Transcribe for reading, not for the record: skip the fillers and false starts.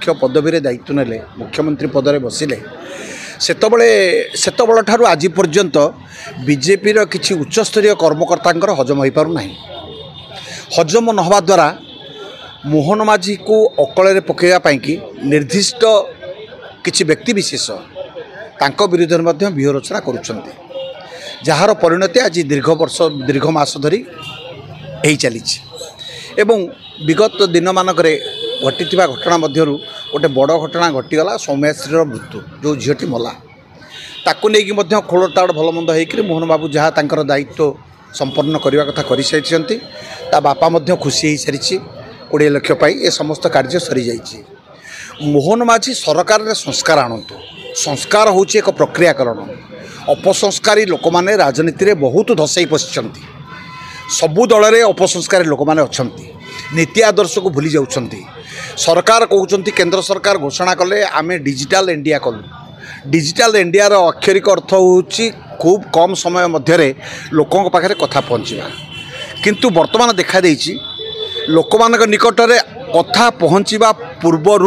मुख्य पदवी दायित्व नेले मुख्यमंत्री पदरे बसिले सेतबेले ठारू आज पर्यंत बीजेपी किसी उच्चस्तरीय कर्मकर्ता हजम हो पारना हजम नहवा द्वारा मोहन माझी को अकल पकड़ापी निर्दिष्ट किसी व्यक्तिविशेष विरुद्ध में व्यूह रचना करुँच जार परिणति आज दीर्घ मास धरी चली एवं विगत दिन मानक घटी घटना मध्य गोटे बड़ घटना घटीगला सौम्याश्री मृत्यु जो झीटी मला ताकू नहीं खोलताड़ भलमंद होकर मोहन बाबू जहाँ तांकर दायित्व संपन्न करने कथा कर सारी बापा खुशी हो सारी 20 लाख पाई ए समस्त कार्य सरी जाइए। मोहन माझी सरकार रे संस्कार आणतु संस्कार हूँ एक प्रक्रियाकरण अपसंस्कारी लोक मैंने राजनीति रे बहुत धसई पशिचंती सबु दल में अपसंस्कारी लोक मैंने अच्छा नीति आदर्श को भूली जाउछंती सरकार कहते केंद्र सरकार घोषणा कले आम डिजिटल इंडिया कलु डिजिटल इंडिया अक्षरिक अर्थ हूँ खूब कम समय मध्य लोकों पाखे कथा पहुँचवा किंतु वर्तमान देखा देइछि लोक मान निकट में कथा पहुँचवा पूर्वर